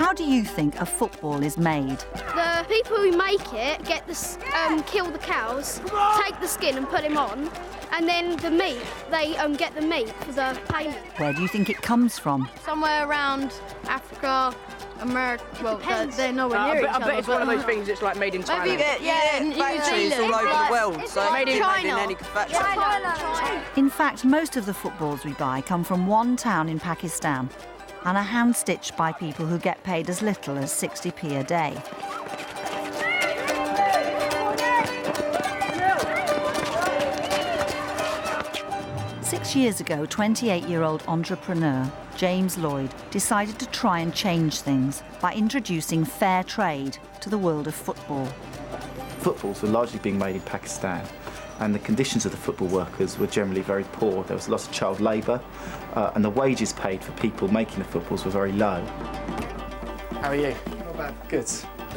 How do you think a football is made? The people who make it get kill the cows, take the skin and put them on, and then the meat, they get the meat for the payment. Where do you think it comes from? Somewhere around Africa, America. Well, they're nowhere near each I bet other. it's one of those things that's like made in Thailand. Factories all over the world, so Made in made in any factory. China. In fact, most of the footballs we buy come from one town in Pakistan and are hand-stitched by people who get paid as little as 60p a day. Six years ago, 28-year-old entrepreneur James Lloyd decided to try and change things by introducing fair trade to the world of football. Footballs were largely being made in Pakistan, and the conditions of the football workers were generally very poor. There was lots of child labour, and the wages paid for people making the footballs were very low. How are you? Not bad. Good.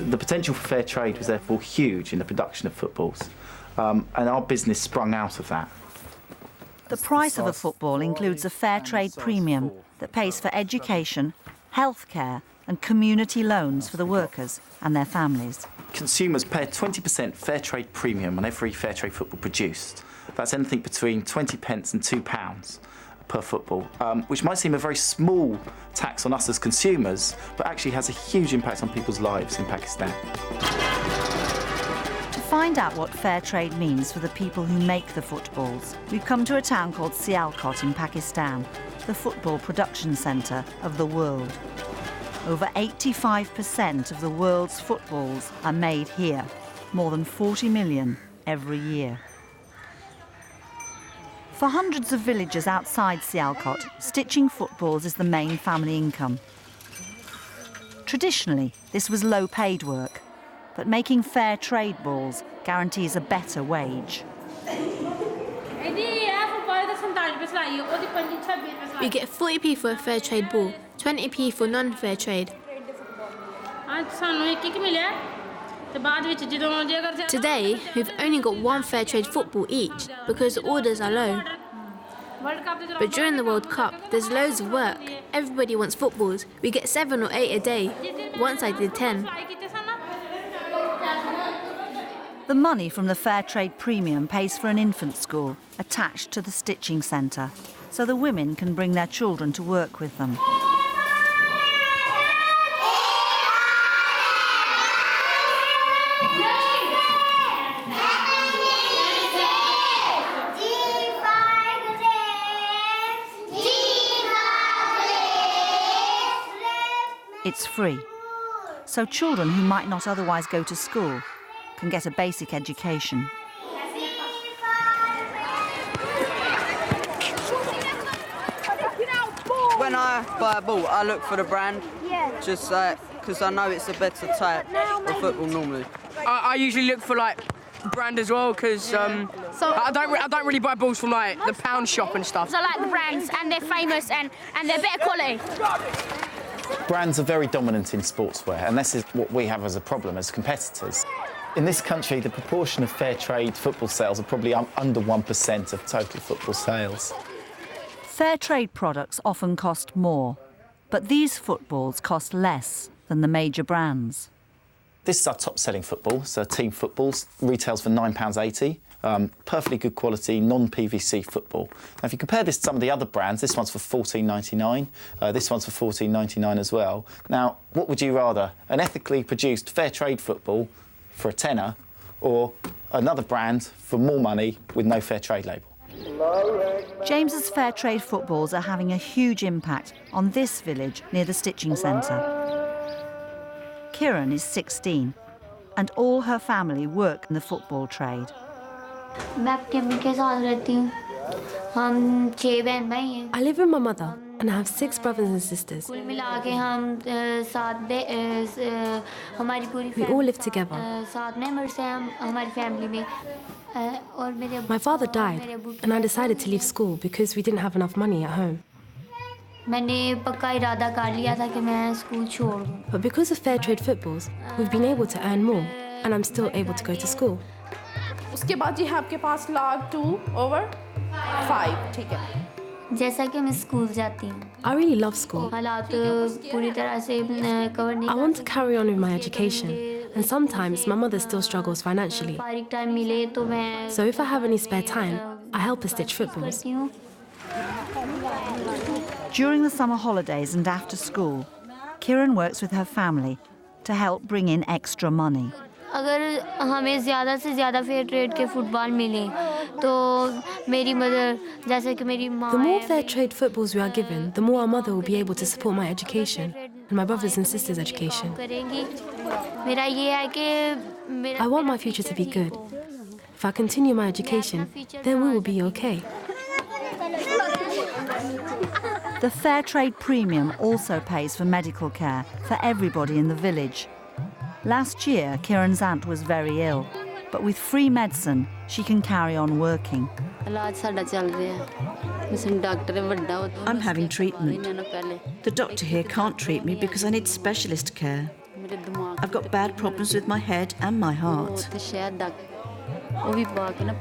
The potential for fair trade was therefore huge in the production of footballs, and our business sprung out of that. The price of a football includes a fair trade premium that pays for education, healthcare and community loans for the workers and their families. Consumers pay a 20% fair trade premium on every fair trade football produced. That's anything between 20 pence and £2 per football, which might seem a very small tax on us as consumers, but actually has a huge impact on people's lives in Pakistan. To find out what fair trade means for the people who make the footballs, we've come to a town called Sialkot in Pakistan, the football production centre of the world. Over 85% of the world's footballs are made here, more than 40 million every year. For hundreds of villagers outside Sialkot, stitching footballs is the main family income. Traditionally, this was low-paid work, but making fair trade balls guarantees a better wage. We get 40p for a fair trade ball, 20p for non-fair trade. Today, we've only got one fair trade football each because the orders are low. But during the World Cup, there's loads of work. Everybody wants footballs. We get 7 or 8 a day. Once I did 10. The money from the fair trade premium pays for an infant school attached to the stitching centre, so the women can bring their children to work with them. It's free, so children who might not otherwise go to school can get a basic education. When I buy a ball, I look for the brand, just because I know it's a better type of football normally. I usually look for like brand as well because I don't really buy balls from like the pound shop and stuff. I like the brands and they're famous and they're better quality. Brands are very dominant in sportswear, and this is what we have as a problem as competitors. In this country, the proportion of fair trade football sales are probably under 1% of total football sales. Fair trade products often cost more, but these footballs cost less than the major brands. This is our top-selling football, so team footballs, retails for £9.80. Perfectly good quality, non-PVC football. Now, if you compare this to some of the other brands, this one's for £14.99, this one's for £14.99 as well. Now, what would you rather? An ethically produced fair trade football for a tenner, or another brand for more money with no fair trade label? James's fair trade footballs are having a huge impact on this village near the stitching centre. Kiran is 16, and all her family work in the football trade. I live with my mother and I have 6 brothers and sisters. We all live together. My father died and I decided to leave school because we didn't have enough money at home. But because of fair trade footballs, we've been able to earn more and I'm still able to go to school. उसके बाद ये है आपके पास log 2/5 ठीक है I really love school. I want to carry on with my education, and sometimes my mother still struggles financially. So if I have any spare time, I help her stitch footballs. During the summer holidays and after school, Kiran works with her family to help bring in extra money. अगर हमें ज़्यादा से ज़्यादा fair trade के football मिले तो मेरी mother जैसे कि मेरी माँ The more fair trade footballs we are given, the more our mother will be able to support my education and my brothers and sisters' education. मेरा ये है कि I want my future to be good. If I continue my education, then we will be okay. The fair trade premium also pays for medical care for everybody in the village. Last year, Kiran's aunt was very ill, but with free medicine, she can carry on working. I'm having treatment. The doctor here can't treat me because I need specialist care. I've got bad problems with my head and my heart.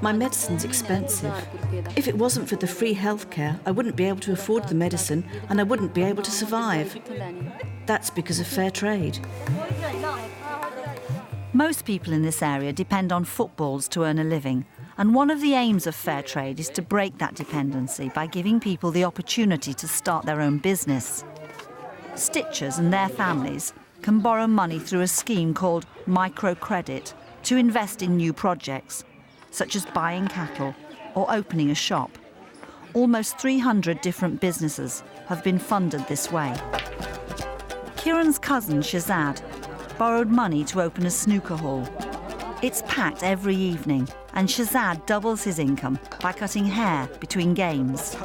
My medicine's expensive. If it wasn't for the free healthcare, I wouldn't be able to afford the medicine and I wouldn't be able to survive. That's because of fair trade. Most people in this area depend on footballs to earn a living, and one of the aims of fair trade is to break that dependency by giving people the opportunity to start their own business. Stitchers and their families can borrow money through a scheme called microcredit to invest in new projects, such as buying cattle or opening a shop. Almost 300 different businesses have been funded this way. Kiran's cousin Shahzad borrowed money to open a snooker hall. It's packed every evening, and Shahzad doubles his income by cutting hair between games.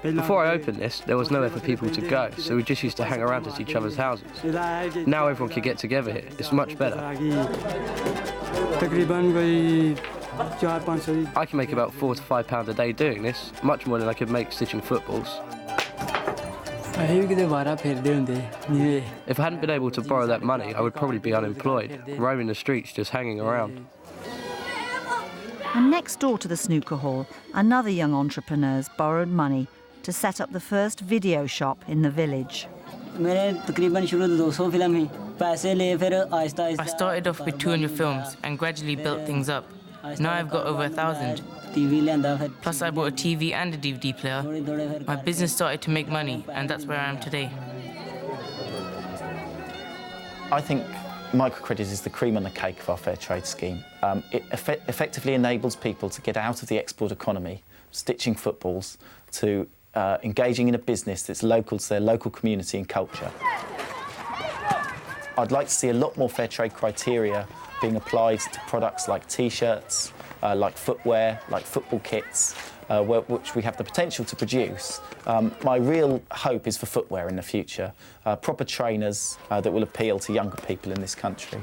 Before I opened this, there was nowhere for people to go, so we just used to hang around at each other's houses. Now everyone can get together here. It's much better. I can make about £4 to £5 a day doing this, much more than I could make stitching footballs. If I hadn't been able to borrow that money, I would probably be unemployed, roaming the streets just hanging around. And next door to the snooker hall, another young entrepreneur's borrowed money to set up the first video shop in the village. I started off with 200 films and gradually built things up. Now I've got over 1,000. Plus I bought a TV and a DVD player. My business started to make money, and that's where I am today. I think microcredit is the cream on the cake of our fair trade scheme. It effectively enables people to get out of the export economy, stitching footballs, to engaging in a business that's local to their local community and culture. I'd like to see a lot more fair trade criteria being applied to products like T-shirts, like footwear, like football kits, which we have the potential to produce. My real hope is for footwear in the future, proper trainers that will appeal to younger people in this country.